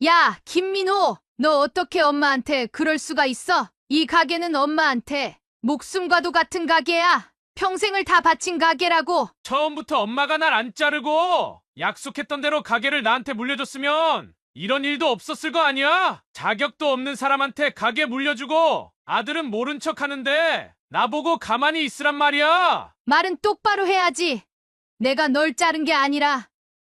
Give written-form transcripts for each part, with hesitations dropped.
야, 김민호! 너 어떻게 엄마한테 그럴 수가 있어? 이 가게는 엄마한테 목숨과도 같은 가게야. 평생을 다 바친 가게라고. 처음부터 엄마가 날 안 자르고 약속했던 대로 가게를 나한테 물려줬으면 이런 일도 없었을 거 아니야? 자격도 없는 사람한테 가게 물려주고 아들은 모른 척 하는데 나보고 가만히 있으란 말이야. 말은 똑바로 해야지. 내가 널 자른 게 아니라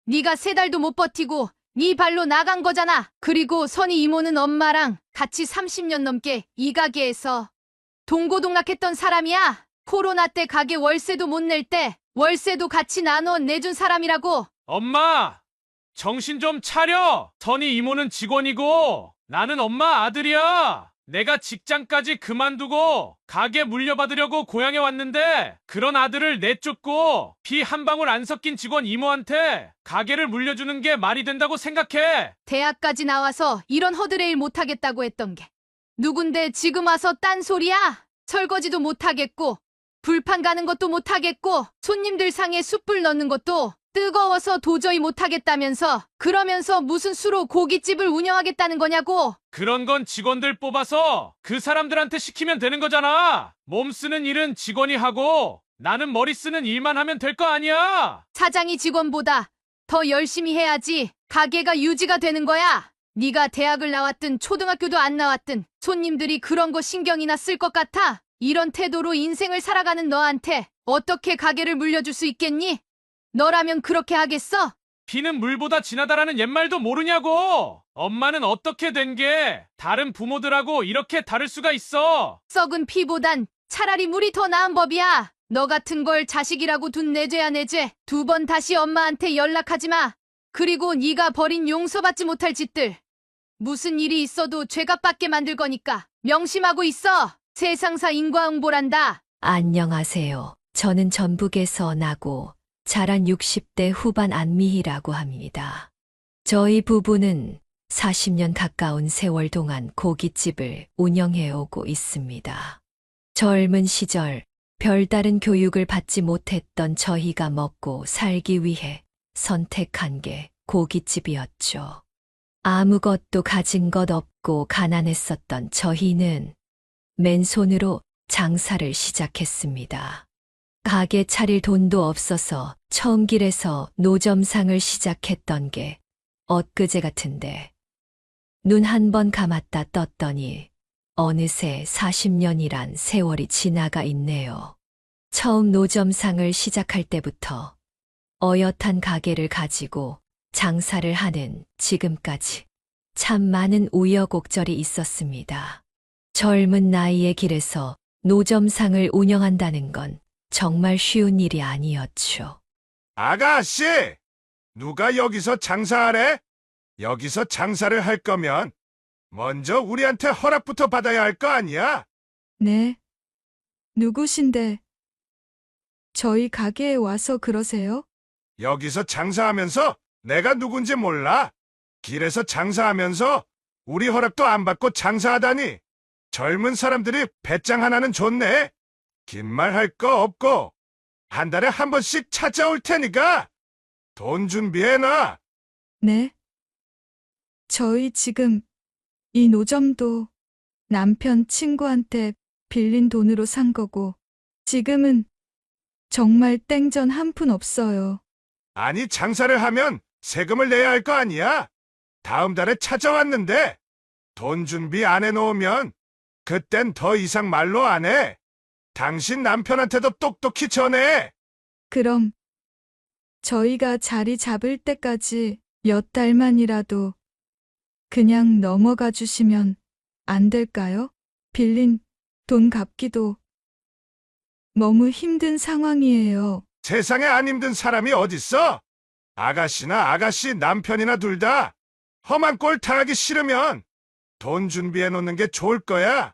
네가 3달도 못 버티고 네 발로 나간 거잖아. 그리고 선희 이모는 엄마랑 같이 30년 넘게 이 가게에서 동고동락했던 사람이야. 코로나 때 가게 월세도 못 낼 때 월세도 같이 나눠 내준 사람이라고. 엄마, 정신 좀 차려. 선희 이모는 직원이고 나는 엄마 아들이야. 내가 직장까지 그만두고 가게 물려받으려고 고향에 왔는데 그런 아들을 내쫓고 피 한 방울 안 섞인 직원 이모한테 가게를 물려주는 게 말이 된다고 생각해? 대학까지 나와서 이런 허드레일 못하겠다고 했던 게 누군데 지금 와서 딴소리야? 설거지도 못하겠고 불판 가는 것도 못하겠고 손님들 상에 숯불 넣는 것도 뜨거워서 도저히 못하겠다면서 그러면서 무슨 수로 고깃집을 운영하겠다는 거냐고. 그런 건 직원들 뽑아서 그 사람들한테 시키면 되는 거잖아. 몸 쓰는 일은 직원이 하고 나는 머리 쓰는 일만 하면 될 거 아니야. 사장이 직원보다 더 열심히 해야지 가게가 유지가 되는 거야. 네가 대학을 나왔든 초등학교도 안 나왔든 손님들이 그런 거 신경이나 쓸 것 같아? 이런 태도로 인생을 살아가는 너한테 어떻게 가게를 물려줄 수 있겠니? 너라면 그렇게 하겠어? 피는 물보다 진하다라는 옛말도 모르냐고. 엄마는 어떻게 된 게 다른 부모들하고 이렇게 다를 수가 있어. 썩은 피보단 차라리 물이 더 나은 법이야. 너 같은 걸 자식이라고 둔 내 죄야 내 죄. 2번 다시 엄마한테 연락하지 마. 그리고 네가 벌인 용서받지 못할 짓들. 무슨 일이 있어도 죄값받게 만들 거니까 명심하고 있어. 세상사 인과응보란다. 안녕하세요. 저는 전북에서 나고 자란 60대 후반 안미희라고 합니다. 저희 부부는 40년 가까운 세월 동안 고깃집을 운영해오고 있습니다. 젊은 시절 별다른 교육을 받지 못했던 저희가 먹고 살기 위해 선택한 게 고깃집이었죠. 아무것도 가진 것 없고 가난했었던 저희는 맨손으로 장사를 시작했습니다. 가게 차릴 돈도 없어서 처음 길에서 노점상을 시작했던 게 엊그제 같은데 눈 한 번 감았다 떴더니 어느새 40년이란 세월이 지나가 있네요. 처음 노점상을 시작할 때부터 어엿한 가게를 가지고 장사를 하는 지금까지 참 많은 우여곡절이 있었습니다. 젊은 나이의 길에서 노점상을 운영한다는 건 정말 쉬운 일이 아니었죠. 아가씨! 누가 여기서 장사하래? 여기서 장사를 할 거면 먼저 우리한테 허락부터 받아야 할 거 아니야? 네. 누구신데 저희 가게에 와서 그러세요? 여기서 장사하면서 내가 누군지 몰라? 길에서 장사하면서 우리 허락도 안 받고 장사하다니. 젊은 사람들이 배짱 하나는 좋네. 긴 말 할 거 없고 한 달에 한 번씩 찾아올 테니까 돈 준비해놔. 네. 저희 지금 이 노점도 남편 친구한테 빌린 돈으로 산 거고 지금은 정말 땡전 한 푼 없어요. 아니 장사를 하면 세금을 내야 할 거 아니야? 다음 달에 찾아왔는데 돈 준비 안 해놓으면 그땐 더 이상 말로 안 해. 당신 남편한테도 똑똑히 전해. 그럼 저희가 자리 잡을 때까지 몇 달만이라도 그냥 넘어가 주시면 안 될까요? 빌린 돈 갚기도 너무 힘든 상황이에요. 세상에 안 힘든 사람이 어딨어? 아가씨나 아가씨 남편이나 둘 다 험한 꼴 당하기 싫으면 돈 준비해 놓는 게 좋을 거야.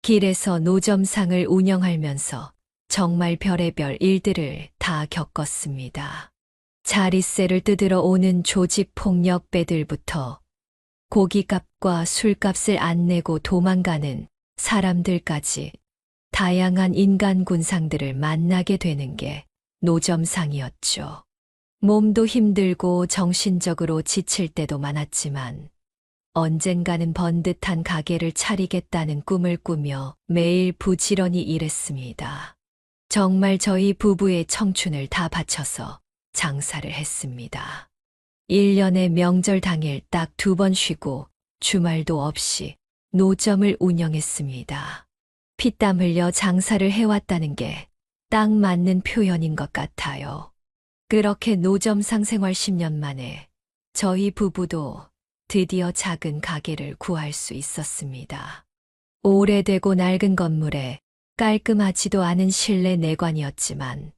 길에서 노점상을 운영하면서 정말 별의별 일들을 다 겪었습니다. 자릿세를 뜯으러 오는 조직폭력배들부터 고기값과 술값을 안 내고 도망가는 사람들까지 다양한 인간군상들을 만나게 되는 게 노점상이었죠. 몸도 힘들고 정신적으로 지칠 때도 많았지만 언젠가는 번듯한 가게를 차리겠다는 꿈을 꾸며 매일 부지런히 일했습니다. 정말 저희 부부의 청춘을 다 바쳐서 장사를 했습니다. 1년에 명절 당일 딱 2번 쉬고 주말도 없이 노점을 운영했습니다. 피땀 흘려 장사를 해왔다는 게 딱 맞는 표현인 것 같아요. 그렇게 노점상 생활 10년 만에 저희 부부도 드디어 작은 가게를 구할 수 있었습니다. 오래되고 낡은 건물에 깔끔하지도 않은 실내 내관이었지만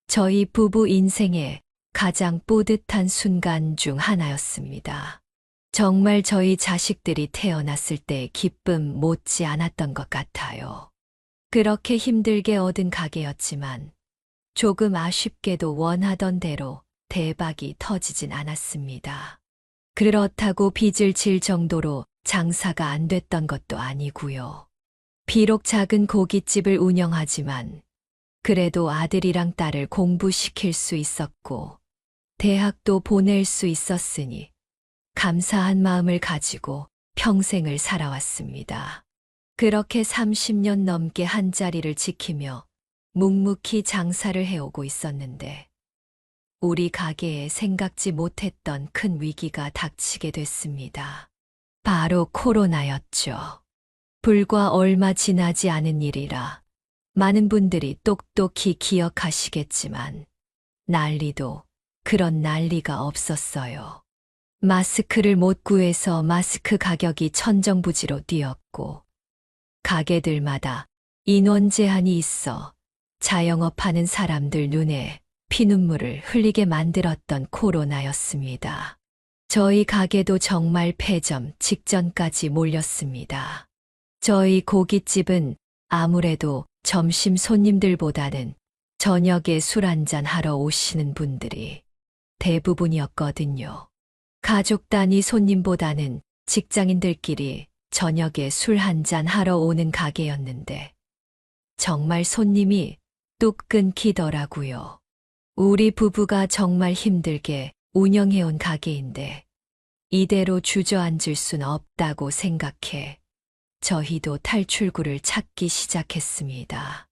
저희 부부 인생의 가장 뿌듯한 순간 중 하나였습니다. 정말 저희 자식들이 태어났을 때의 기쁨 못지 않았던 것 같아요. 그렇게 힘들게 얻은 가게였지만 조금 아쉽게도 원하던 대로 대박이 터지진 않았습니다. 그렇다고 빚을 질 정도로 장사가 안 됐던 것도 아니고요. 비록 작은 고깃집을 운영하지만 그래도 아들이랑 딸을 공부시킬 수 있었고 대학도 보낼 수 있었으니 감사한 마음을 가지고 평생을 살아왔습니다. 그렇게 30년 넘게 한자리를 지키며 묵묵히 장사를 해오고 있었는데 우리 가게에 생각지 못했던 큰 위기가 닥치게 됐습니다. 바로 코로나였죠. 불과 얼마 지나지 않은 일이라 많은 분들이 똑똑히 기억하시겠지만 난리도 그런 난리가 없었어요. 마스크를 못 구해서 마스크 가격이 천정부지로 뛰었고 가게들마다 인원 제한이 있어 자영업하는 사람들 눈에 피눈물을 흘리게 만들었던 코로나였습니다. 저희 가게도 정말 폐점 직전까지 몰렸습니다. 저희 고깃집은 아무래도 점심 손님들보다는 저녁에 술 한잔 하러 오시는 분들이 대부분이었거든요. 가족 단위 손님보다는 직장인들끼리 저녁에 술 한잔 하러 오는 가게였는데 정말 손님이 뚝 끊기더라고요. 우리 부부가 정말 힘들게 운영해온 가게인데 이대로 주저앉을 순 없다고 생각해 저희도 탈출구를 찾기 시작했습니다.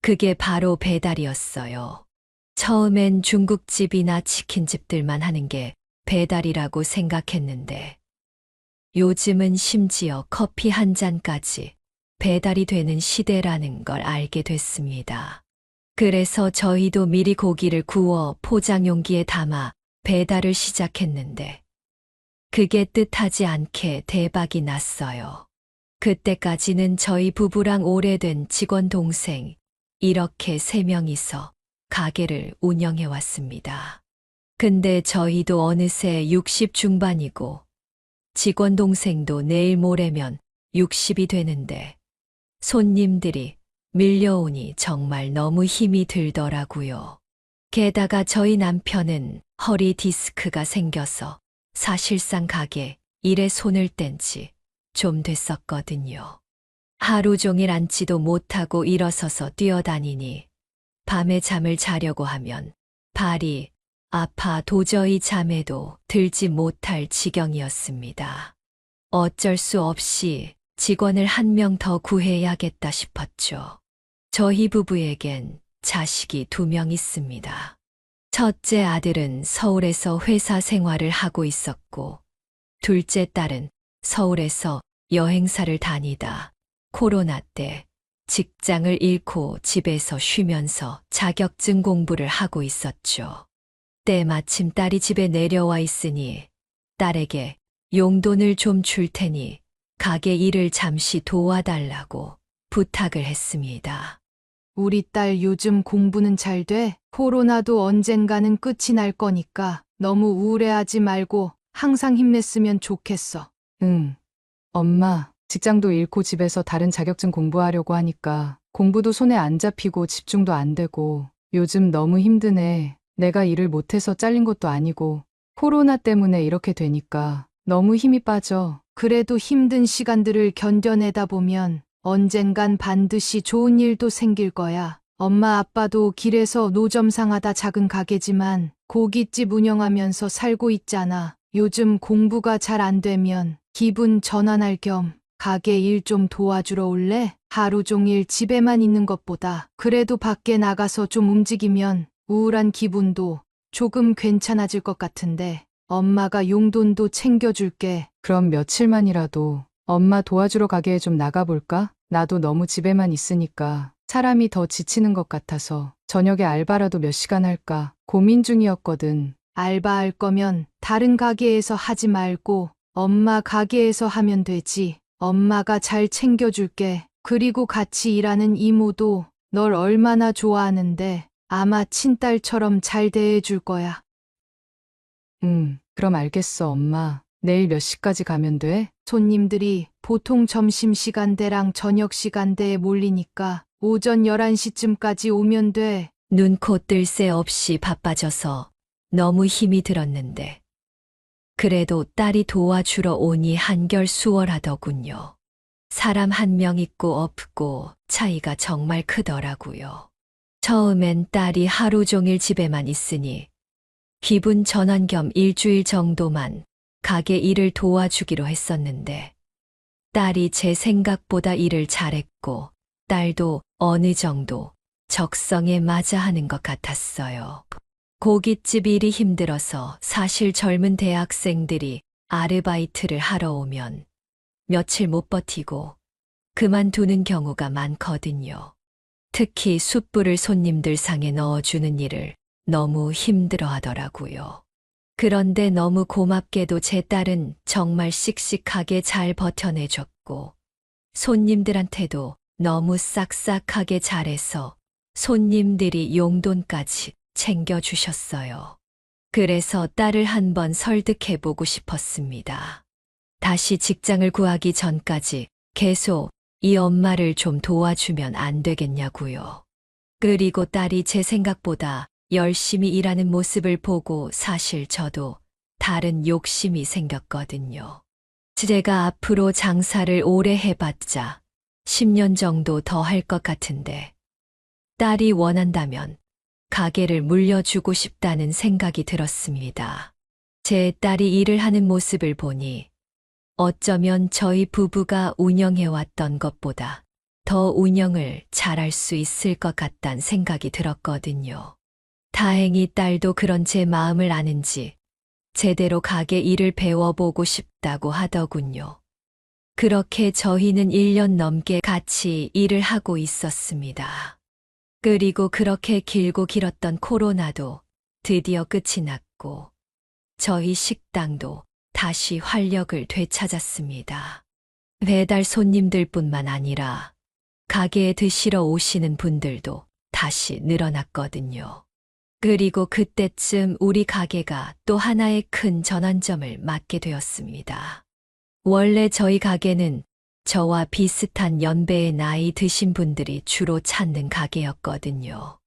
그게 바로 배달이었어요. 처음엔 중국집이나 치킨집들만 하는 게 배달이라고 생각했는데 요즘은 심지어 커피 한 잔까지 배달이 되는 시대라는 걸 알게 됐습니다. 그래서 저희도 미리 고기를 구워 포장 용기에 담아 배달을 시작했는데 그게 뜻하지 않게 대박이 났어요. 그때까지는 저희 부부랑 오래된 직원 동생 이렇게 3명이서 가게를 운영해 왔습니다. 근데 저희도 어느새 60 중반이고 직원 동생도 내일 모레면 60이 되는데 손님들이 밀려오니 정말 너무 힘이 들더라고요. 게다가 저희 남편은 허리 디스크가 생겨서 사실상 가게 일에 손을 뗀 지 좀 됐었거든요. 하루 종일 앉지도 못하고 일어서서 뛰어다니니 밤에 잠을 자려고 하면 발이 아파 도저히 잠에도 들지 못할 지경이었습니다. 어쩔 수 없이 직원을 1명 더 구해야겠다 싶었죠. 저희 부부에겐 자식이 2명 있습니다. 첫째 아들은 서울에서 회사 생활을 하고 있었고, 둘째 딸은 서울에서 여행사를 다니다 코로나 때 직장을 잃고 집에서 쉬면서 자격증 공부를 하고 있었죠. 때마침 딸이 집에 내려와 있으니 딸에게 용돈을 좀 줄 테니 가게 일을 잠시 도와달라고 부탁을 했습니다. 우리 딸 요즘 공부는 잘 돼? 코로나도 언젠가는 끝이 날 거니까 너무 우울해하지 말고 항상 힘냈으면 좋겠어. 응. 엄마, 직장도 잃고 집에서 다른 자격증 공부하려고 하니까 공부도 손에 안 잡히고 집중도 안 되고 요즘 너무 힘드네. 내가 일을 못해서 잘린 것도 아니고 코로나 때문에 이렇게 되니까 너무 힘이 빠져. 그래도 힘든 시간들을 견뎌내다 보면 언젠간 반드시 좋은 일도 생길 거야. 엄마 아빠도 길에서 노점 상하다 작은 가게지만 고깃집 운영하면서 살고 있잖아. 요즘 공부가 잘 안 되면 기분 전환할 겸 가게 일 좀 도와주러 올래? 하루 종일 집에만 있는 것보다 그래도 밖에 나가서 좀 움직이면 우울한 기분도 조금 괜찮아질 것 같은데 엄마가 용돈도 챙겨줄게. 그럼 며칠만이라도 엄마 도와주러 가게에 좀 나가볼까? 나도 너무 집에만 있으니까 사람이 더 지치는 것 같아서 저녁에 알바라도 몇 시간 할까 고민 중이었거든. 알바할 거면 다른 가게에서 하지 말고 엄마 가게에서 하면 되지. 엄마가 잘 챙겨줄게. 그리고 같이 일하는 이모도 널 얼마나 좋아하는데 아마 친딸처럼 잘 대해줄 거야. 그럼 알겠어, 엄마. 내일 몇 시까지 가면 돼? 손님들이 보통 점심시간대랑 저녁시간대에 몰리니까 오전 11시쯤까지 오면 돼. 눈코 뜰 새 없이 바빠져서 너무 힘이 들었는데 그래도 딸이 도와주러 오니 한결 수월하더군요. 사람 한 명 있고 없고 차이가 정말 크더라고요. 처음엔 딸이 하루 종일 집에만 있으니 기분 전환 겸 일주일 정도만 가게 일을 도와주기로 했었는데 딸이 제 생각보다 일을 잘했고 딸도 어느 정도 적성에 맞아 하는 것 같았어요. 고깃집 일이 힘들어서 사실 젊은 대학생들이 아르바이트를 하러 오면 며칠 못 버티고 그만두는 경우가 많거든요. 특히 숯불을 손님들 상에 넣어주는 일을 너무 힘들어 하더라고요. 그런데 너무 고맙게도 제 딸은 정말 씩씩하게 잘 버텨내줬고 손님들한테도 너무 싹싹하게 잘해서 손님들이 용돈까지 챙겨주셨어요. 그래서 딸을 한번 설득해보고 싶었습니다. 다시 직장을 구하기 전까지 계속 이 엄마를 좀 도와주면 안 되겠냐고요. 그리고 딸이 제 생각보다 열심히 일하는 모습을 보고 사실 저도 다른 욕심이 생겼거든요. 제가 앞으로 장사를 오래 해봤자 10년 정도 더 할 것 같은데 딸이 원한다면 가게를 물려주고 싶다는 생각이 들었습니다. 제 딸이 일을 하는 모습을 보니 어쩌면 저희 부부가 운영해왔던 것보다 더 운영을 잘할 수 있을 것 같다는 생각이 들었거든요. 다행히 딸도 그런 제 마음을 아는지 제대로 가게 일을 배워보고 싶다고 하더군요. 그렇게 저희는 1년 넘게 같이 일을 하고 있었습니다. 그리고 그렇게 길고 길었던 코로나도 드디어 끝이 났고 저희 식당도 다시 활력을 되찾았습니다. 배달 손님들뿐만 아니라 가게에 드시러 오시는 분들도 다시 늘어났거든요. 그리고 그때쯤 우리 가게가 또 하나의 큰 전환점을 맞게 되었습니다. 원래 저희 가게는 저와 비슷한 연배의 나이 드신 분들이 주로 찾는 가게였거든요.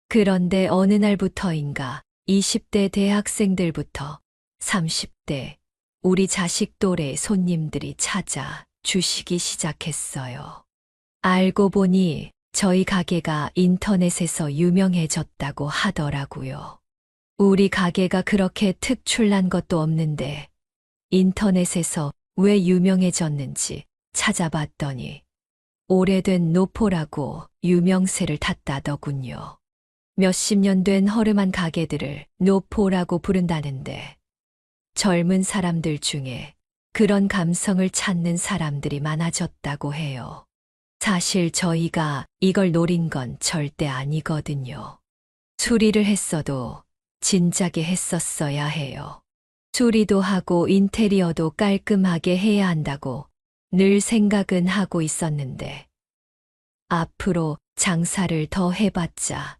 그런데 어느 날부터인가 20대 대학생들부터 30대 우리 자식 또래 손님들이 찾아 주시기 시작했어요. 알고 보니 저희 가게가 인터넷에서 유명해졌다고 하더라고요. 우리 가게가 그렇게 특출난 것도 없는데 인터넷에서 왜 유명해졌는지 찾아봤더니 오래된 노포라고 유명세를 탔다더군요. 몇십 년 된 허름한 가게들을 노포라고 부른다는데 젊은 사람들 중에 그런 감성을 찾는 사람들이 많아졌다고 해요. 사실 저희가 이걸 노린 건 절대 아니거든요. 수리를 했어도 진작에 했었어야 해요. 수리도 하고 인테리어도 깔끔하게 해야 한다고 늘 생각은 하고 있었는데 앞으로 장사를 더 해봤자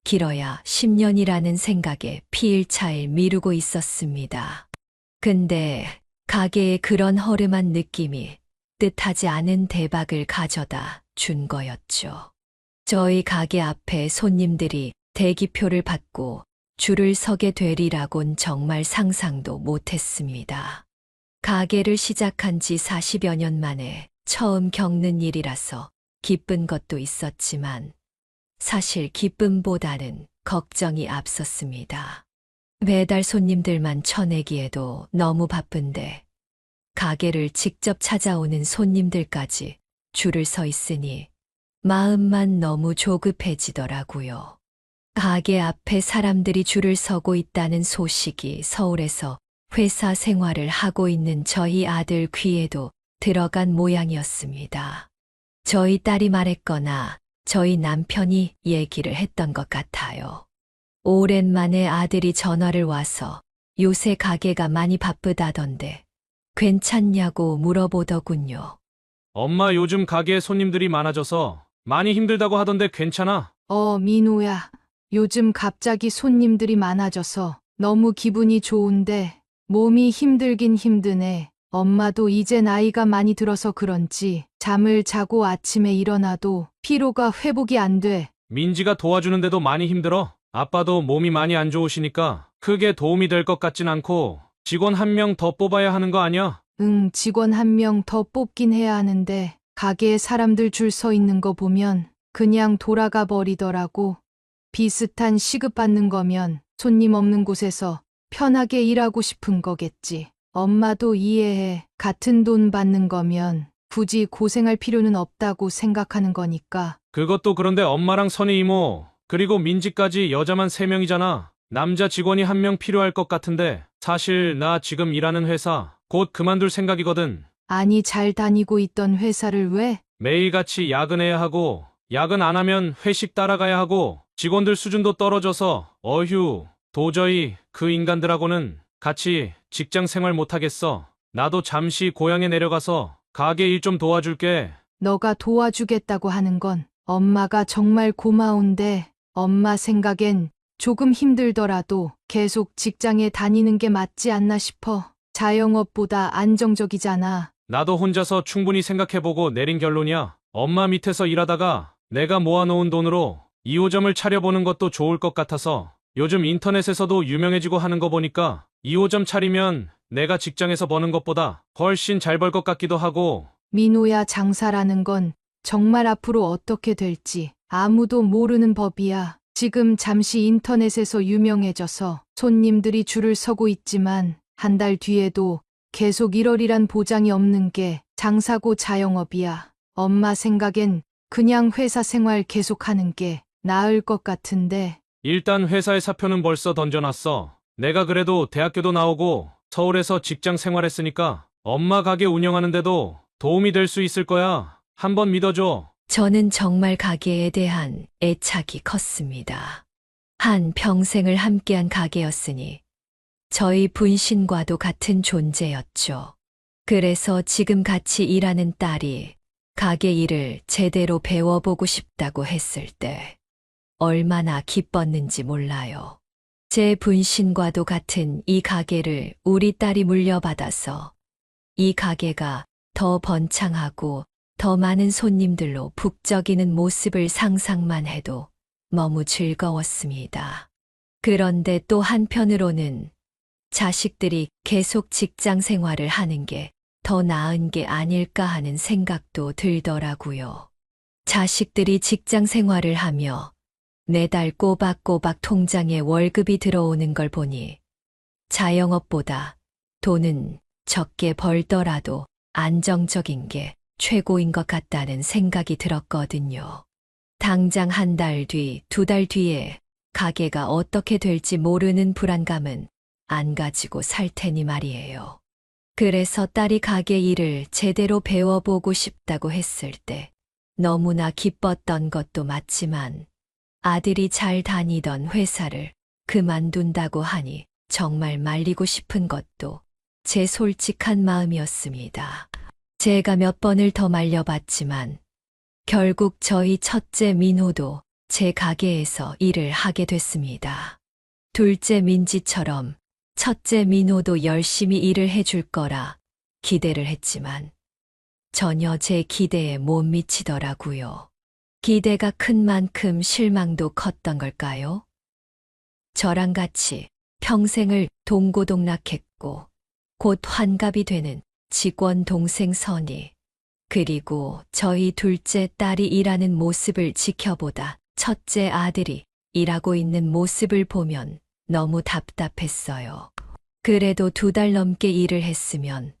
길어야 10년이라는 생각에 피일차일 미루고 있었습니다. 근데 가게에 그런 허름한 느낌이 뜻하지 않은 대박을 가져다 준 거였죠. 저희 가게 앞에 손님들이 대기표를 받고 줄을 서게 되리라곤 정말 상상도 못했습니다. 가게를 시작한 지 40여 년 만에 처음 겪는 일이라서 기쁜 것도 있었지만 사실 기쁨보다는 걱정이 앞섰습니다. 배달 손님들만 쳐내기에도 너무 바쁜데 가게를 직접 찾아오는 손님들까지 줄을 서 있으니 마음만 너무 조급해지더라고요. 가게 앞에 사람들이 줄을 서고 있다는 소식이 서울에서 회사 생활을 하고 있는 저희 아들 귀에도 들어간 모양이었습니다. 저희 딸이 말했거나 저희 남편이 얘기를 했던 것 같아요. 오랜만에 아들이 전화를 와서 요새 가게가 많이 바쁘다던데 괜찮냐고 물어보더군요. 엄마 요즘 가게에 손님들이 많아져서 많이 힘들다고 하던데 괜찮아? 민호야. 요즘 갑자기 손님들이 많아져서 너무 기분이 좋은데 몸이 힘들긴 힘드네. 엄마도 이제 나이가 많이 들어서 그런지 잠을 자고 아침에 일어나도 피로가 회복이 안 돼. 민지가 도와주는데도 많이 힘들어. 아빠도 몸이 많이 안 좋으시니까 크게 도움이 될 것 같진 않고 직원 한 명 더 뽑아야 하는 거 아니야? 응, 직원 한 명 더 뽑긴 해야 하는데 가게에 사람들 줄 서 있는 거 보면 그냥 돌아가 버리더라고. 비슷한 시급받는 거면 손님 없는 곳에서 편하게 일하고 싶은 거겠지. 엄마도 이해해. 같은 돈 받는 거면 굳이 고생할 필요는 없다고 생각하는 거니까. 그것도 그런데 엄마랑 선희 이모 그리고 민지까지 여자만 3명이잖아. 남자 직원이 한 명 필요할 것 같은데 사실 나 지금 일하는 회사 곧 그만둘 생각이거든. 아니, 잘 다니고 있던 회사를 왜? 매일같이 야근해야 하고 야근 안 하면 회식 따라가야 하고 직원들 수준도 떨어져서 어휴 도저히 그 인간들하고는 같이 직장 생활 못하겠어. 나도 잠시 고향에 내려가서 가게 일 좀 도와줄게. 너가 도와주겠다고 하는 건 엄마가 정말 고마운데 엄마 생각엔 조금 힘들더라도 계속 직장에 다니는 게 맞지 않나 싶어. 자영업보다 안정적이잖아. 나도 혼자서 충분히 생각해보고 내린 결론이야. 엄마 밑에서 일하다가 내가 모아놓은 돈으로 2호점을 차려보는 것도 좋을 것 같아서 요즘 인터넷에서도 유명해지고 하는 거 보니까 2호점 차리면 내가 직장에서 버는 것보다 훨씬 잘 벌 것 같기도 하고. 민호야, 장사라는 건 정말 앞으로 어떻게 될지 아무도 모르는 법이야. 지금 잠시 인터넷에서 유명해져서 손님들이 줄을 서고 있지만 한 달 뒤에도 계속 이러리란 보장이 없는 게 장사고 자영업이야. 엄마 생각엔 그냥 회사 생활 계속하는 게 나을 것 같은데. 일단 회사의 사표는 벌써 던져놨어. 내가 그래도 대학교도 나오고 서울에서 직장 생활했으니까 엄마 가게 운영하는데도 도움이 될 수 있을 거야. 한번 믿어줘. 저는 정말 가게에 대한 애착이 컸습니다. 한 평생을 함께한 가게였으니 저희 분신과도 같은 존재였죠. 그래서 지금 같이 일하는 딸이 가게 일을 제대로 배워보고 싶다고 했을 때 얼마나 기뻤는지 몰라요. 제 분신과도 같은 이 가게를 우리 딸이 물려받아서 이 가게가 더 번창하고 더 많은 손님들로 북적이는 모습을 상상만 해도 너무 즐거웠습니다. 그런데 또 한편으로는 자식들이 계속 직장 생활을 하는 게 더 나은 게 아닐까 하는 생각도 들더라고요. 자식들이 직장 생활을 하며 매달 꼬박꼬박 통장에 월급이 들어오는 걸 보니 자영업보다 돈은 적게 벌더라도 안정적인 게 최고인 것 같다는 생각이 들었거든요. 당장 한 달 뒤, 2달 뒤에 가게가 어떻게 될지 모르는 불안감은 안 가지고 살 테니 말이에요. 그래서 딸이 가게 일을 제대로 배워보고 싶다고 했을 때 너무나 기뻤던 것도 맞지만 아들이 잘 다니던 회사를 그만둔다고 하니 정말 말리고 싶은 것도 제 솔직한 마음이었습니다. 제가 몇 번을 더 말려봤지만 결국 저희 첫째 민호도 제 가게에서 일을 하게 됐습니다. 둘째 민지처럼 첫째 민호도 열심히 일을 해줄 거라 기대를 했지만 전혀 제 기대에 못 미치더라고요. 기대가 큰 만큼 실망도 컸던 걸까요? 저랑 같이 평생을 동고동락했고 곧 환갑이 되는 직원 동생 선희, 그리고 저희 둘째 딸이 일하는 모습을 지켜보다 첫째 아들이 일하고 있는 모습을 보면 너무 답답했어요. 그래도 2달 넘게 일을 했으면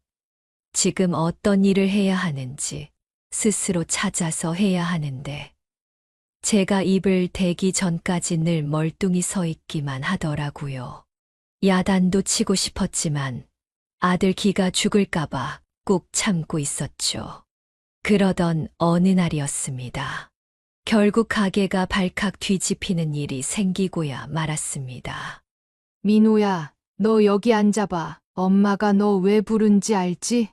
지금 어떤 일을 해야 하는지 스스로 찾아서 해야 하는데 제가 입을 대기 전까지 늘 멀뚱히 서 있기만 하더라고요. 야단도 치고 싶었지만 아들 기가 죽을까봐 꾹 참고 있었죠. 그러던 어느 날이었습니다. 결국 가게가 발칵 뒤집히는 일이 생기고야 말았습니다. 민호야, 너 여기 앉아봐. 엄마가 너 왜 부른지 알지?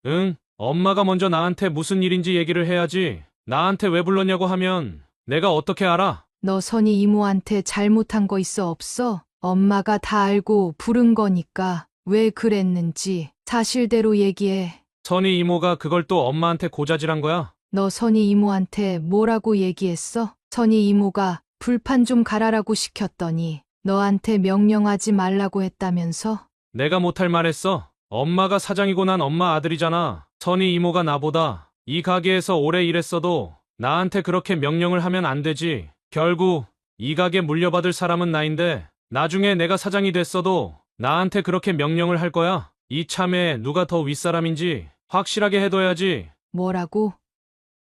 응, 엄마가 먼저 나한테 무슨 일인지 얘기를 해야지. 나한테 왜 불렀냐고 하면 내가 어떻게 알아? 너 선희 이모한테 잘못한 거 있어 없어? 엄마가 다 알고 부른 거니까 왜 그랬는지 사실대로 얘기해. 선희 이모가 그걸 또 엄마한테 고자질한 거야? 너 선희 이모한테 뭐라고 얘기했어? 선희 이모가 불판 좀 갈아라고 시켰더니 너한테 명령하지 말라고 했다면서? 내가 못할 말했어. 엄마가 사장이고 난 엄마 아들이잖아. 선희 이모가 나보다 이 가게에서 오래 일했어도 나한테 그렇게 명령을 하면 안 되지. 결국 이 가게 물려받을 사람은 나인데 나중에 내가 사장이 됐어도 나한테 그렇게 명령을 할 거야. 이참에 누가 더 윗사람인지 확실하게 해둬야지. 뭐라고?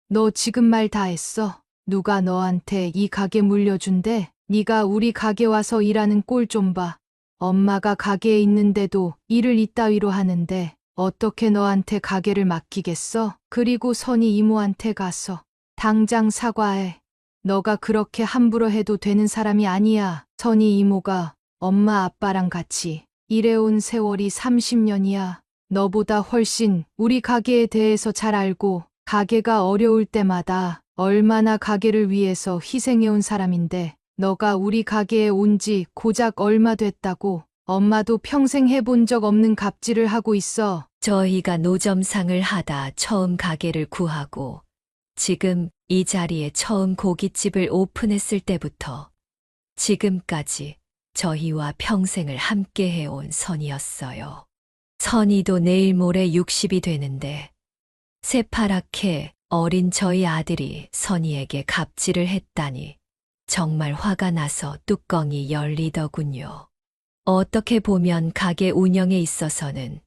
너 지금 말 다 했어. 누가 너한테 이 가게 물려준대? 네가 우리 가게 와서 일하는 꼴 좀 봐. 엄마가 가게에 있는데도 일을 이따위로 하는데 어떻게 너한테 가게를 맡기겠어? 그리고 선희 이모한테 가서 당장 사과해. 너가 그렇게 함부로 해도 되는 사람이 아니야. 선희 이모가 엄마 아빠랑 같이 일해온 세월이 30년이야. 너보다 훨씬 우리 가게에 대해서 잘 알고 가게가 어려울 때마다 얼마나 가게를 위해서 희생해온 사람인데 너가 우리 가게에 온 지 고작 얼마 됐다고 엄마도 평생 해본 적 없는 갑질을 하고 있어. 저희가 노점상을 하다 처음 가게를 구하고 지금 이 자리에 처음 고깃집을 오픈했을 때부터 지금까지 저희와 평생을 함께 해온 선이었어요. 선이도 내일 모레 60이 되는데 새파랗게 어린 저희 아들이 선이에게 갑질을 했다니 정말 화가 나서 뚜껑이 열리더군요. 어떻게 보면 가게 운영에 있어서는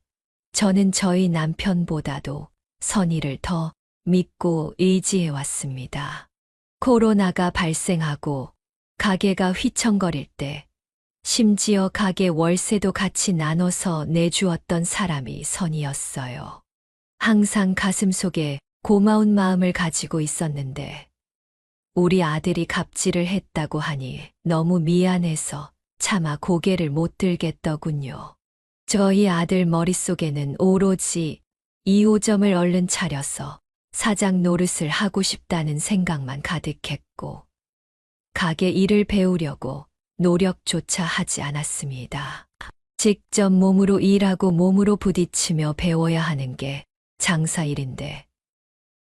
저는 저희 남편보다도 선이를 더 믿고 의지해 왔습니다. 코로나가 발생하고 가게가 휘청거릴 때 심지어 가게 월세도 같이 나눠서 내주었던 사람이 선이었어요. 항상 가슴속에 고마운 마음을 가지고 있었는데 우리 아들이 갑질을 했다고 하니 너무 미안해서 차마 고개를 못 들겠더군요. 저희 아들 머릿속에는 오로지 2호점을 얼른 차려서 사장 노릇을 하고 싶다는 생각만 가득했고 가게 일을 배우려고 노력조차 하지 않았습니다. 직접 몸으로 일하고 몸으로 부딪히며 배워야 하는 게 장사일인데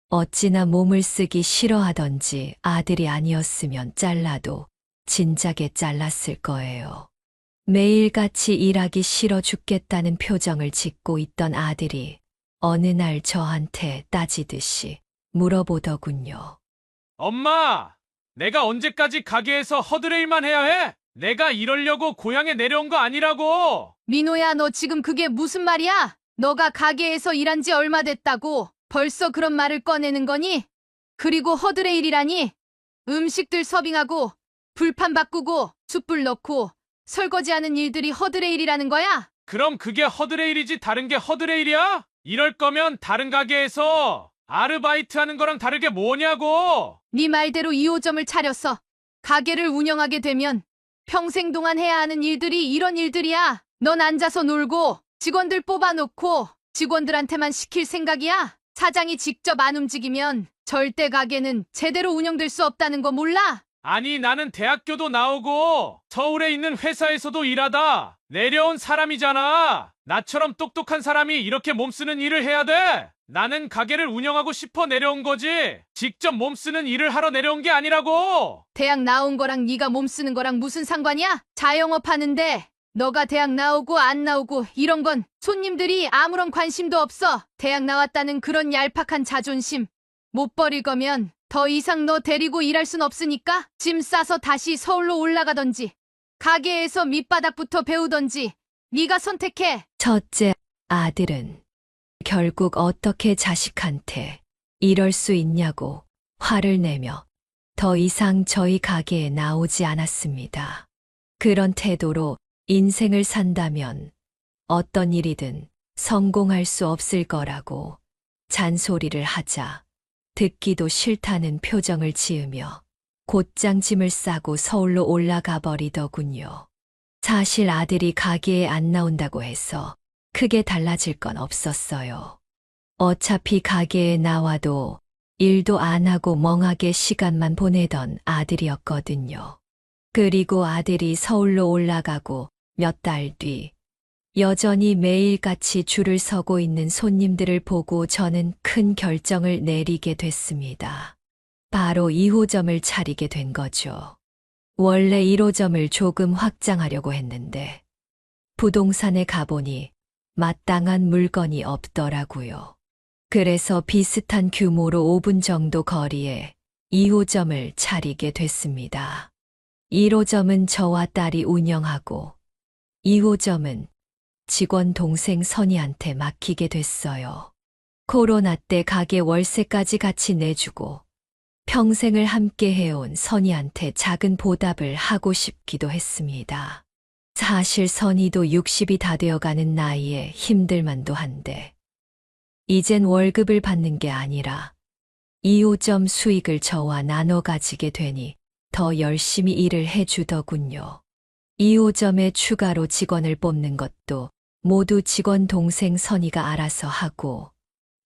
어찌나 몸을 쓰기 싫어하던지 아들이 아니었으면 잘라도 진작에 잘랐을 거예요. 매일같이 일하기 싫어 죽겠다는 표정을 짓고 있던 아들이 어느 날 저한테 따지듯이 물어보더군요. 엄마! 내가 언제까지 가게에서 허드레일만 해야 해? 내가 이러려고 고향에 내려온 거 아니라고! 민호야, 너 지금 그게 무슨 말이야? 너가 가게에서 일한 지 얼마 됐다고 벌써 그런 말을 꺼내는 거니? 그리고 허드레일이라니? 음식들 서빙하고 불판 바꾸고 숯불 넣고 설거지하는 일들이 허드레일이라는 거야? 그럼 그게 허드레일이지 다른 게 허드레일이야? 이럴 거면 다른 가게에서 아르바이트 하는 거랑 다르게 뭐냐고! 네 말대로 2호점을 차렸어. 가게를 운영하게 되면 평생 동안 해야 하는 일들이 이런 일들이야. 넌 앉아서 놀고 직원들 뽑아놓고 직원들한테만 시킬 생각이야? 사장이 직접 안 움직이면 절대 가게는 제대로 운영될 수 없다는 거 몰라? 아니, 나는 대학교도 나오고 서울에 있는 회사에서도 일하다 내려온 사람이잖아. 나처럼 똑똑한 사람이 이렇게 몸쓰는 일을 해야 돼? 나는 가게를 운영하고 싶어 내려온 거지. 직접 몸쓰는 일을 하러 내려온 게 아니라고. 대학 나온 거랑 네가 몸 쓰는 거랑 무슨 상관이야? 자영업 하는데 너가 대학 나오고 안 나오고 이런 건 손님들이 아무런 관심도 없어. 대학 나왔다는 그런 얄팍한 자존심 못 버릴 거면 더 이상 너 데리고 일할 순 없으니까 짐 싸서 다시 서울로 올라가던지 가게에서 밑바닥부터 배우던지 네가 선택해. 첫째 아들은 결국 어떻게 자식한테 이럴 수 있냐고 화를 내며 더 이상 저희 가게에 나오지 않았습니다. 그런 태도로 인생을 산다면 어떤 일이든 성공할 수 없을 거라고 잔소리를 하자 듣기도 싫다는 표정을 지으며 곧장 짐을 싸고 서울로 올라가 버리더군요. 사실 아들이 가게에 안 나온다고 해서 크게 달라질 건 없었어요. 어차피 가게에 나와도 일도 안 하고 멍하게 시간만 보내던 아들이었거든요. 그리고 아들이 서울로 올라가고 몇 달 뒤 여전히 매일같이 줄을 서고 있는 손님들을 보고 저는 큰 결정을 내리게 됐습니다. 바로 2호점을 차리게 된 거죠. 원래 1호점을 조금 확장하려고 했는데 부동산에 가보니 마땅한 물건이 없더라고요. 그래서 비슷한 규모로 5분 정도 거리에 2호점을 차리게 됐습니다. 1호점은 저와 딸이 운영하고 2호점은 직원 동생 선이한테 맡기게 됐어요. 코로나 때 가게 월세까지 같이 내주고 평생을 함께 해온 선이한테 작은 보답을 하고 싶기도 했습니다. 사실 선이도 60이 다 되어가는 나이에 힘들만도 한데 이젠 월급을 받는 게 아니라 2호점 수익을 저와 나눠 가지게 되니 더 열심히 일을 해주더군요. 2호점에 추가로 직원을 뽑는 것도 모두 직원 동생 선이가 알아서 하고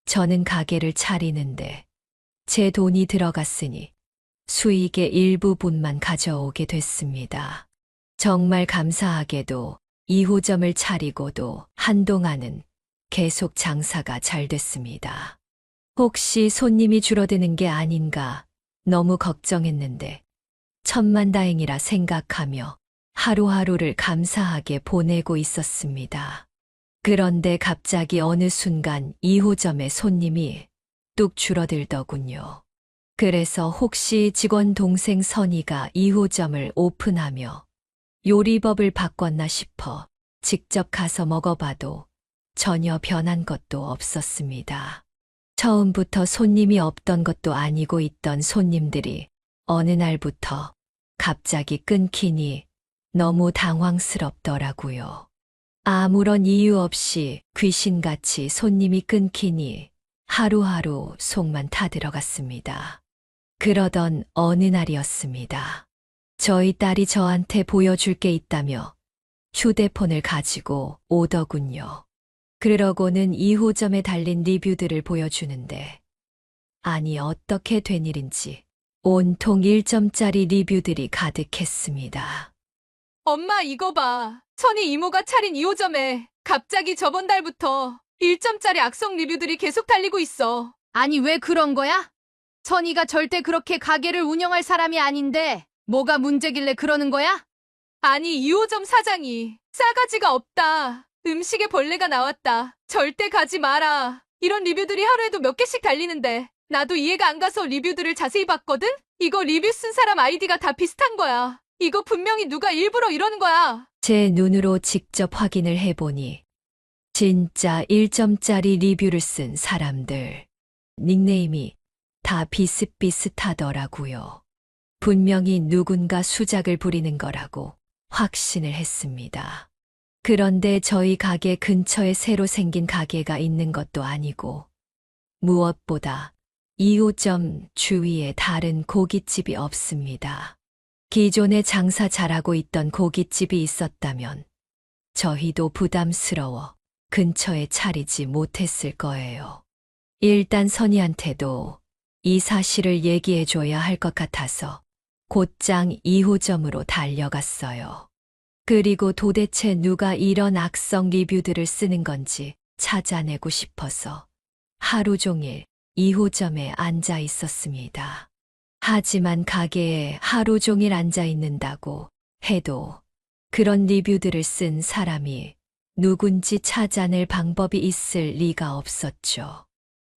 저는 가게를 차리는데 제 돈이 들어갔으니 수익의 일부분만 가져오게 됐습니다. 정말 감사하게도 2호점을 차리고도 한동안은 계속 장사가 잘 됐습니다. 혹시 손님이 줄어드는 게 아닌가 너무 걱정했는데 천만다행이라 생각하며 하루하루를 감사하게 보내고 있었습니다. 그런데 갑자기 어느 순간 2호점의 손님이 뚝 줄어들더군요. 그래서 혹시 직원 동생 선이가 2호점을 오픈하며 요리법을 바꿨나 싶어 직접 가서 먹어봐도 전혀 변한 것도 없었습니다. 처음부터 손님이 없던 것도 아니고 있던 손님들이 어느 날부터 갑자기 끊기니 너무 당황스럽더라고요. 아무런 이유 없이 귀신같이 손님이 끊기니 하루하루 속만 타들어갔습니다. 그러던 어느 날이었습니다. 저희 딸이 저한테 보여줄 게 있다며 휴대폰을 가지고 오더군요. 그러고는 2호점에 달린 리뷰들을 보여주는데 아니 어떻게 된 일인지 온통 1점짜리 리뷰들이 가득했습니다. 엄마 이거 봐. 선이 이모가 차린 2호점에 갑자기 저번 달부터 1점짜리 악성 리뷰들이 계속 달리고 있어. 아니 왜 그런 거야? 선이가 절대 그렇게 가게를 운영할 사람이 아닌데 뭐가 문제길래 그러는 거야? 아니 2호점 사장이 싸가지가 없다. 음식에 벌레가 나왔다. 절대 가지 마라. 이런 리뷰들이 하루에도 몇 개씩 달리는데 나도 이해가 안 가서 리뷰들을 자세히 봤거든? 이거 리뷰 쓴 사람 아이디가 다 비슷한 거야. 이거 분명히 누가 일부러 이러는 거야. 제 눈으로 직접 확인을 해보니 진짜 1점짜리 리뷰를 쓴 사람들 닉네임이 다 비슷비슷하더라고요. 분명히 누군가 수작을 부리는 거라고 확신을 했습니다. 그런데 저희 가게 근처에 새로 생긴 가게가 있는 것도 아니고 무엇보다 2호점 주위에 다른 고깃집이 없습니다. 기존에 장사 잘하고 있던 고깃집이 있었다면 저희도 부담스러워 근처에 차리지 못했을 거예요. 일단 선이한테도 이 사실을 얘기해줘야 할 것 같아서 곧장 2호점으로 달려갔어요. 그리고 도대체 누가 이런 악성 리뷰들을 쓰는 건지 찾아내고 싶어서 하루 종일 2호점에 앉아 있었습니다. 하지만 가게에 하루 종일 앉아 있는다고 해도 그런 리뷰들을 쓴 사람이 누군지 찾아낼 방법이 있을 리가 없었죠.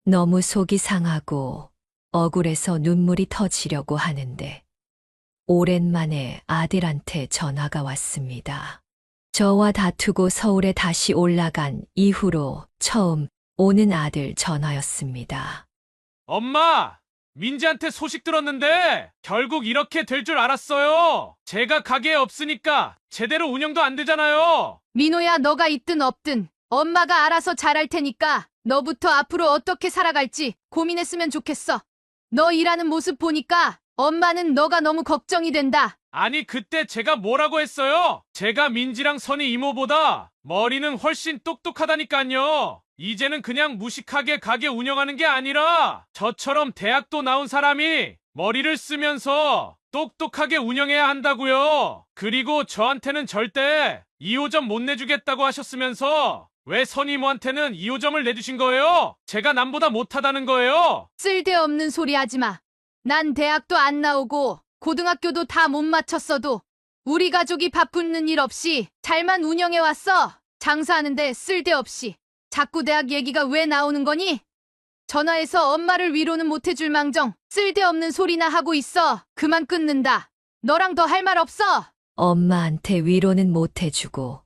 너무 속이 상하고 억울해서 눈물이 터지려고 하는데 오랜만에 아들한테 전화가 왔습니다. 저와 다투고 서울에 다시 올라간 이후로 처음 오는 아들 전화였습니다. 엄마, 민지한테 소식 들었는데 결국 이렇게 될 줄 알았어요. 제가 가게에 없으니까 제대로 운영도 안 되잖아요. 민호야, 너가 있든 없든 엄마가 알아서 잘할 테니까 너부터 앞으로 어떻게 살아갈지 고민했으면 좋겠어. 너 일하는 모습 보니까 엄마는 너가 너무 걱정이 된다. 아니, 그때 제가 뭐라고 했어요? 제가 민지랑 선희 이모보다 머리는 훨씬 똑똑하다니까요. 이제는 그냥 무식하게 가게 운영하는 게 아니라 저처럼 대학도 나온 사람이 머리를 쓰면서 똑똑하게 운영해야 한다고요. 그리고 저한테는 절대 2호점 못 내주겠다고 하셨으면서 왜 선희 이모한테는 2호점을 내주신 거예요? 제가 남보다 못하다는 거예요? 쓸데없는 소리 하지 마. 난 대학도 안 나오고 고등학교도 다 못 마쳤어도 우리 가족이 밥 굶는 일 없이 잘만 운영해 왔어. 장사하는데 쓸데없이 자꾸 대학 얘기가 왜 나오는 거니? 전화해서 엄마를 위로는 못 해줄 망정 쓸데없는 소리나 하고 있어. 그만 끊는다. 너랑 더 할 말 없어. 엄마한테 위로는 못 해주고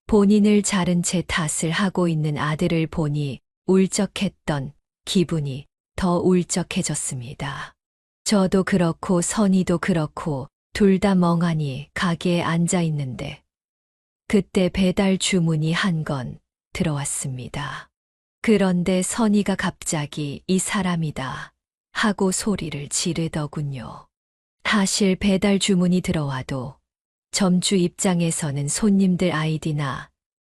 본인을 자른 채 탓을 하고 있는 아들을 보니 울적했던 기분이 더 울적해졌습니다. 저도 그렇고 선희도 그렇고 둘 다 멍하니 가게에 앉아 있는데 그때 배달 주문이 한 건 들어왔습니다. 그런데 선희가 갑자기 이 사람이다 하고 소리를 지르더군요. 사실 배달 주문이 들어와도 점주 입장에서는 손님들 아이디나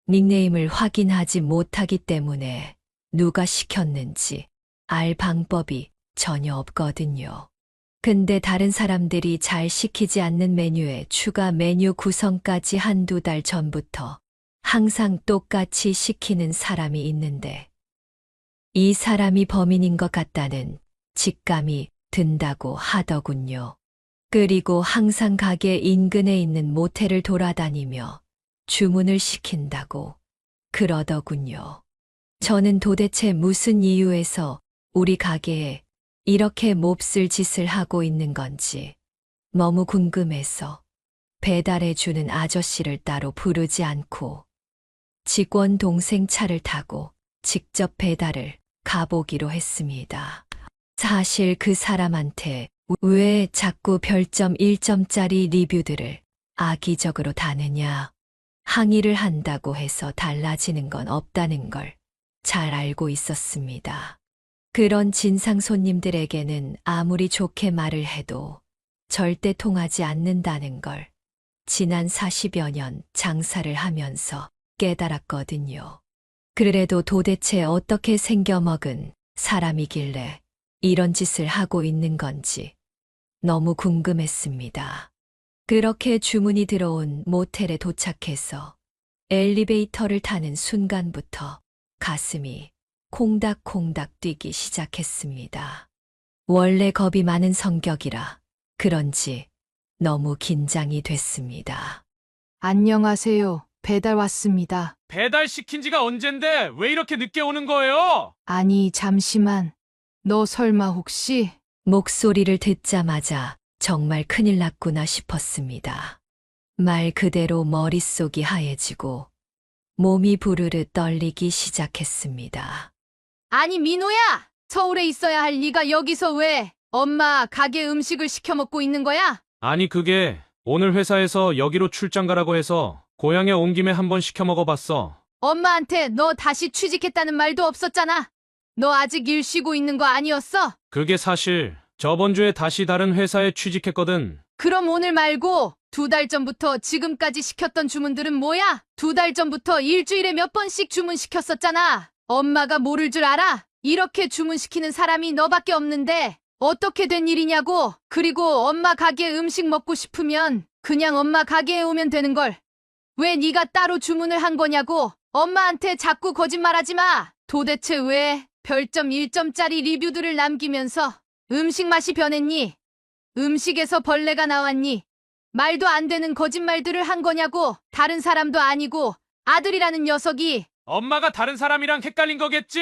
닉네임을 확인하지 못하기 때문에 누가 시켰는지 알 방법이 전혀 없거든요. 근데 다른 사람들이 잘 시키지 않는 메뉴에 추가 메뉴 구성까지 한두 달 전부터 항상 똑같이 시키는 사람이 있는데 이 사람이 범인인 것 같다는 직감이 든다고 하더군요. 그리고 항상 가게 인근에 있는 모텔을 돌아다니며 주문을 시킨다고 그러더군요. 저는 도대체 무슨 이유에서 우리 가게에 이렇게 몹쓸 짓을 하고 있는 건지 너무 궁금해서 배달해 주는 아저씨를 따로 부르지 않고 직원 동생 차를 타고 직접 배달을 가보기로 했습니다. 사실 그 사람한테 왜 자꾸 별점 1점짜리 리뷰들을 악의적으로 다느냐, 항의를 한다고 해서 달라지는 건 없다는 걸 잘 알고 있었습니다. 그런 진상 손님들에게는 아무리 좋게 말을 해도 절대 통하지 않는다는 걸 지난 40여 년 장사를 하면서 깨달았거든요. 그래도 도대체 어떻게 생겨먹은 사람이길래 이런 짓을 하고 있는 건지 너무 궁금했습니다. 그렇게 주문이 들어온 모텔에 도착해서 엘리베이터를 타는 순간부터 가슴이 콩닥콩닥 뛰기 시작했습니다. 원래 겁이 많은 성격이라 그런지 너무 긴장이 됐습니다. 안녕하세요. 배달 왔습니다. 배달 시킨 지가 언젠데 왜 이렇게 늦게 오는 거예요? 아니, 잠시만. 너 설마 혹시 목소리를 듣자마자 정말 큰일 났구나 싶었습니다. 말 그대로 머릿속이 하얘지고 몸이 부르르 떨리기 시작했습니다. 아니 민호야! 서울에 있어야 할 네가 여기서 왜 엄마 가게 음식을 시켜 먹고 있는 거야? 아니, 그게 오늘 회사에서 여기로 출장 가라고 해서 고향에 온 김에 한번 시켜 먹어봤어. 엄마한테 너 다시 취직했다는 말도 없었잖아. 너 아직 일 쉬고 있는 거 아니었어? 그게 사실 저번 주에 다시 다른 회사에 취직했거든. 그럼 오늘 말고 2달 전부터 지금까지 시켰던 주문들은 뭐야? 2달 전부터 일주일에 몇 번씩 주문시켰었잖아. 엄마가 모를 줄 알아? 이렇게 주문시키는 사람이 너밖에 없는데 어떻게 된 일이냐고. 그리고 엄마 가게 음식 먹고 싶으면 그냥 엄마 가게에 오면 되는 걸. 왜 네가 따로 주문을 한 거냐고. 엄마한테 자꾸 거짓말하지 마. 도대체 왜 별점 1점짜리 리뷰들을 남기면서 음식 맛이 변했니? 음식에서 벌레가 나왔니? 말도 안 되는 거짓말들을 한 거냐고. 다른 사람도 아니고 아들이라는 녀석이. 엄마가 다른 사람이랑 헷갈린 거겠지?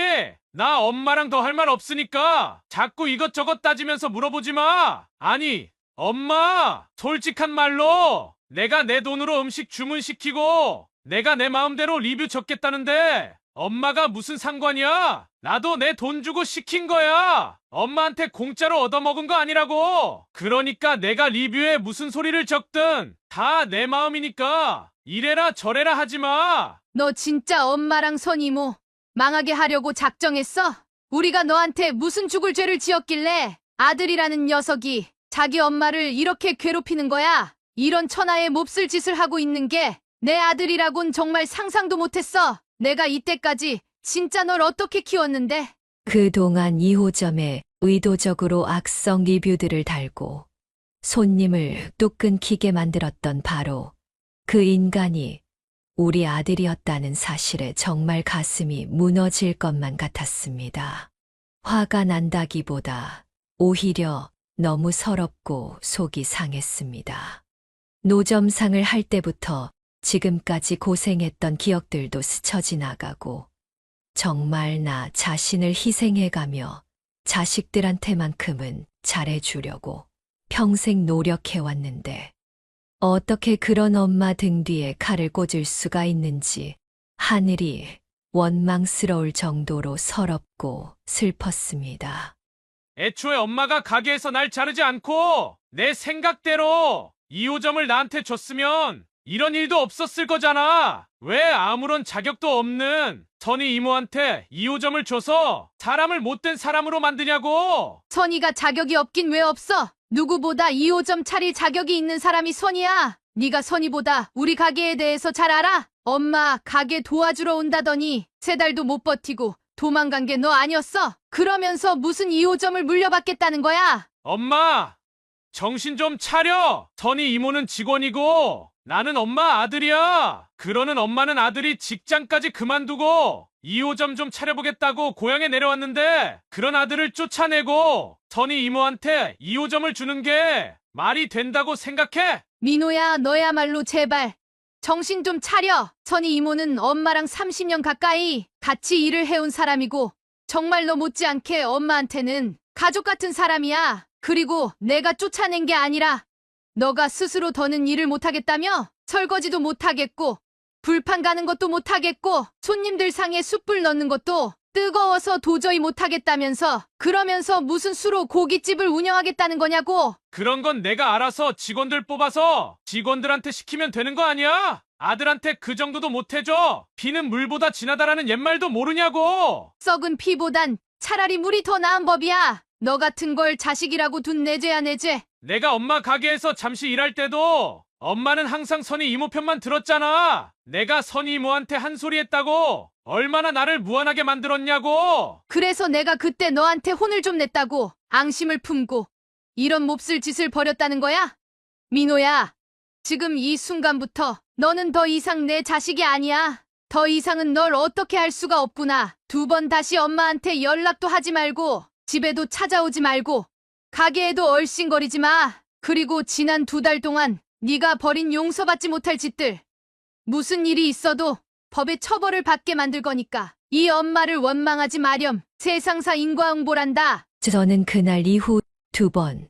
나 엄마랑 더 할 말 없으니까 자꾸 이것저것 따지면서 물어보지 마. 아니, 엄마, 솔직한 말로 내가 내 돈으로 음식 주문시키고 내가 내 마음대로 리뷰 적겠다는데 엄마가 무슨 상관이야? 나도 내 돈 주고 시킨 거야. 엄마한테 공짜로 얻어먹은 거 아니라고. 그러니까 내가 리뷰에 무슨 소리를 적든 다 내 마음이니까 이래라 저래라 하지 마. 너 진짜 엄마랑 선 이모 망하게 하려고 작정했어? 우리가 너한테 무슨 죽을 죄를 지었길래 아들이라는 녀석이 자기 엄마를 이렇게 괴롭히는 거야? 이런 천하의 몹쓸 짓을 하고 있는 게 내 아들이라곤 정말 상상도 못했어. 내가 이때까지 진짜 널 어떻게 키웠는데? 그동안 2호점에 의도적으로 악성 리뷰들을 달고 손님을 뚝 끊기게 만들었던 바로 그 인간이 우리 아들이었다는 사실에 정말 가슴이 무너질 것만 같았습니다. 화가 난다기보다 오히려 너무 서럽고 속이 상했습니다. 노점상을 할 때부터 지금까지 고생했던 기억들도 스쳐 지나가고 정말 나 자신을 희생해가며 자식들한테만큼은 잘해주려고 평생 노력해왔는데 어떻게 그런 엄마 등 뒤에 칼을 꽂을 수가 있는지 하늘이 원망스러울 정도로 서럽고 슬펐습니다. 애초에 엄마가 가게에서 날 자르지 않고 내 생각대로 2호점을 나한테 줬으면 이런 일도 없었을 거잖아. 왜 아무런 자격도 없는 선희 이모한테 2호점을 줘서 사람을 못된 사람으로 만드냐고. 선이가 자격이 없긴 왜 없어? 누구보다 2호점 차릴 자격이 있는 사람이 선이야. 네가 선이보다 우리 가게에 대해서 잘 알아? 엄마 가게 도와주러 온다더니 3달도 못 버티고 도망간 게 너 아니었어? 그러면서 무슨 2호점을 물려받겠다는 거야? 엄마, 정신 좀 차려. 선희 이모는 직원이고 나는 엄마 아들이야. 그러는 엄마는 아들이 직장까지 그만두고 2호점 좀 차려보겠다고 고향에 내려왔는데 그런 아들을 쫓아내고 선희 이모한테 2호점을 주는 게 말이 된다고 생각해? 민호야, 너야말로 제발 정신 좀 차려. 선희 이모는 엄마랑 30년 가까이 같이 일을 해온 사람이고 정말 너 못지않게 엄마한테는 가족 같은 사람이야. 그리고 내가 쫓아낸 게 아니라 너가 스스로 더는 일을 못하겠다며? 설거지도 못하겠고 불판 가는 것도 못하겠고 손님들 상에 숯불 넣는 것도 뜨거워서 도저히 못하겠다면서 그러면서 무슨 수로 고깃집을 운영하겠다는 거냐고. 그런 건 내가 알아서 직원들 뽑아서 직원들한테 시키면 되는 거 아니야? 아들한테 그 정도도 못 해줘. 피는 물보다 진하다라는 옛말도 모르냐고. 썩은 피보단 차라리 물이 더 나은 법이야. 너 같은 걸 자식이라고 둔 내 죄야 내 죄. 내가 엄마 가게에서 잠시 일할 때도 엄마는 항상 선희 이모 편만 들었잖아. 내가 선희 이모한테 한 소리 했다고 얼마나 나를 무안하게 만들었냐고. 그래서 내가 그때 너한테 혼을 좀 냈다고 앙심을 품고 이런 몹쓸 짓을 벌였다는 거야? 민호야, 지금 이 순간부터 너는 더 이상 내 자식이 아니야. 더 이상은 널 어떻게 할 수가 없구나. 2번 다시 엄마한테 연락도 하지 말고 집에도 찾아오지 말고 가게에도 얼씬거리지 마. 그리고 지난 2달 동안 네가 벌인 용서받지 못할 짓들 무슨 일이 있어도 법의 처벌을 받게 만들 거니까 이 엄마를 원망하지 마렴. 세상사 인과응보란다. 저는 그날 이후 2번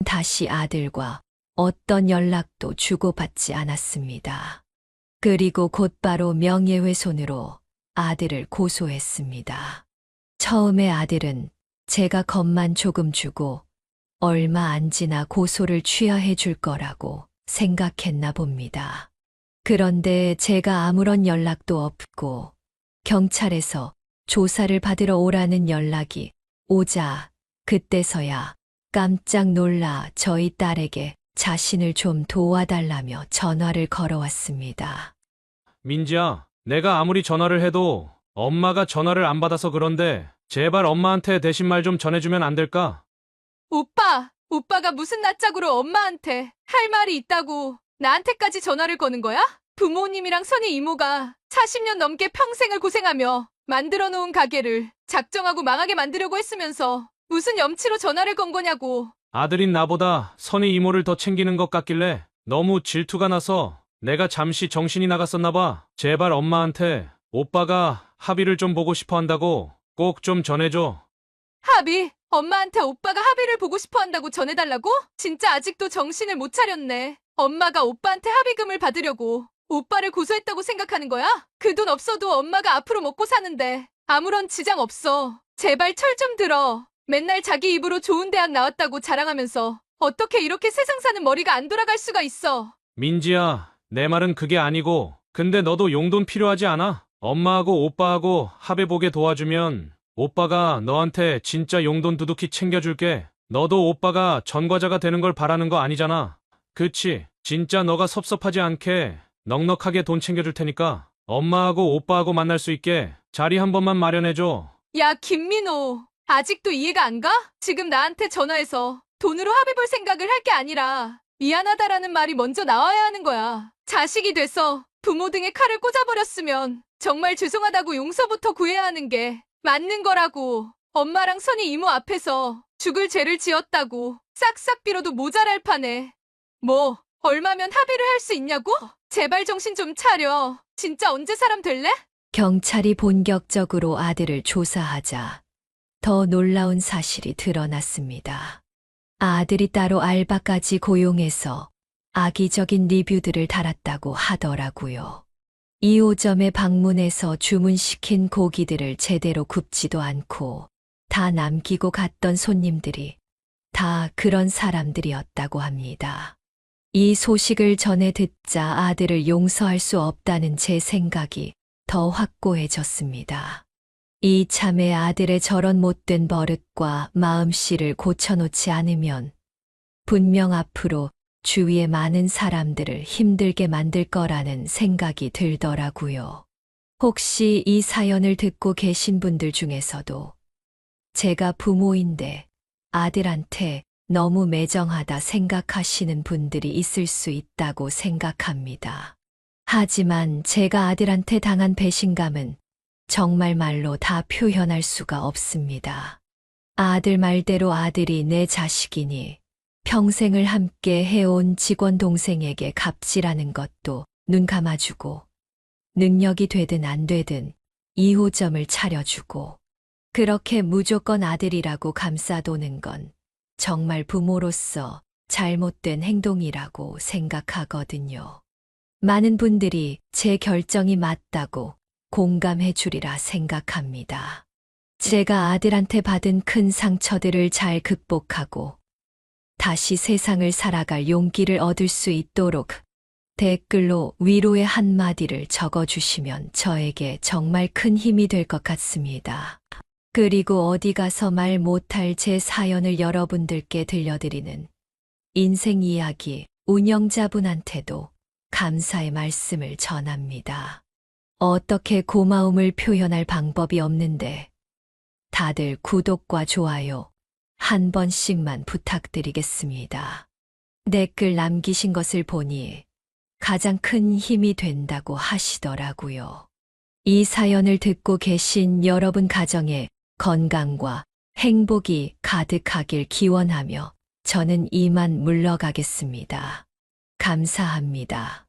다시 아들과 어떤 연락도 주고받지 않았습니다. 그리고 곧바로 명예훼손으로 아들을 고소했습니다. 처음에 아들은 제가 겁만 조금 주고 얼마 안 지나 고소를 취하해 줄 거라고 생각했나 봅니다. 그런데 제가 아무런 연락도 없고 경찰에서 조사를 받으러 오라는 연락이 오자 그때서야 깜짝 놀라 저희 딸에게 자신을 좀 도와달라며 전화를 걸어왔습니다. 민지야, 내가 아무리 전화를 해도 엄마가 전화를 안 받아서 그런데 제발 엄마한테 대신 말 좀 전해주면 안 될까? 오빠가 무슨 낯짝으로 엄마한테 할 말이 있다고 나한테까지 전화를 거는 거야? 부모님이랑 선희 이모가 40년 넘게 평생을 고생하며 만들어 놓은 가게를 작정하고 망하게 만들려고 했으면서 무슨 염치로 전화를 건 거냐고. 아들인 나보다 선희 이모를 더 챙기는 것 같길래 너무 질투가 나서 내가 잠시 정신이 나갔었나 봐. 제발 엄마한테 오빠가 합의를 좀 보고 싶어 한다고 꼭 좀 전해줘. 합의? 엄마한테 오빠가 합의를 보고 싶어 한다고 전해달라고? 진짜 아직도 정신을 못 차렸네. 엄마가 오빠한테 합의금을 받으려고 오빠를 고소했다고 생각하는 거야? 그 돈 없어도 엄마가 앞으로 먹고 사는데 아무런 지장 없어. 제발 철 좀 들어. 맨날 자기 입으로 좋은 대학 나왔다고 자랑하면서 어떻게 이렇게 세상 사는 머리가 안 돌아갈 수가 있어. 민지야, 내 말은 그게 아니고, 근데 너도 용돈 필요하지 않아? 엄마하고 오빠하고 합의보게 도와주면 오빠가 너한테 진짜 용돈 두둑히 챙겨줄게. 너도 오빠가 전과자가 되는 걸 바라는 거 아니잖아. 그치? 진짜 너가 섭섭하지 않게 넉넉하게 돈 챙겨줄 테니까 엄마하고 오빠하고 만날 수 있게 자리 한 번만 마련해줘. 야, 김민호. 아직도 이해가 안 가? 지금 나한테 전화해서 돈으로 합의 볼 생각을 할 게 아니라 미안하다라는 말이 먼저 나와야 하는 거야. 자식이 돼서 부모 등에 칼을 꽂아버렸으면 정말 죄송하다고 용서부터 구해야 하는 게 맞는 거라고. 엄마랑 선희 이모 앞에서 죽을 죄를 지었다고 싹싹 빌어도 모자랄 판에 뭐 얼마면 합의를 할 수 있냐고? 제발 정신 좀 차려. 진짜 언제 사람 될래? 경찰이 본격적으로 아들을 조사하자 더 놀라운 사실이 드러났습니다. 아들이 따로 알바까지 고용해서 악의적인 리뷰들을 달았다고 하더라고요. 2호점에 방문해서 주문시킨 고기들을 제대로 굽지도 않고 다 남기고 갔던 손님들이 다 그런 사람들이었다고 합니다. 이 소식을 전해 듣자 아들을 용서할 수 없다는 제 생각이 더 확고해졌습니다. 이참에 아들의 저런 못된 버릇과 마음씨를 고쳐놓지 않으면 분명 앞으로 주위의 많은 사람들을 힘들게 만들 거라는 생각이 들더라고요. 혹시 이 사연을 듣고 계신 분들 중에서도 제가 부모인데 아들한테 너무 매정하다 생각하시는 분들이 있을 수 있다고 생각합니다. 하지만 제가 아들한테 당한 배신감은 정말 말로 다 표현할 수가 없습니다. 아들 말대로 아들이 내 자식이니 평생을 함께 해온 직원 동생에게 갑질하는 것도 눈 감아주고 능력이 되든 안 되든 2호점을 차려주고 그렇게 무조건 아들이라고 감싸도는 건 정말 부모로서 잘못된 행동이라고 생각하거든요. 많은 분들이 제 결정이 맞다고 공감해 주리라 생각합니다. 제가 아들한테 받은 큰 상처들을 잘 극복하고 다시 세상을 살아갈 용기를 얻을 수 있도록 댓글로 위로의 한마디를 적어주시면 저에게 정말 큰 힘이 될 것 같습니다. 그리고 어디 가서 말 못할 제 사연을 여러분들께 들려드리는 인생 이야기 운영자분한테도 감사의 말씀을 전합니다. 어떻게 고마움을 표현할 방법이 없는데 다들 구독과 좋아요 한 번씩만 부탁드리겠습니다. 댓글 남기신 것을 보니 가장 큰 힘이 된다고 하시더라고요. 이 사연을 듣고 계신 여러분 가정에 건강과 행복이 가득하길 기원하며 저는 이만 물러가겠습니다. 감사합니다.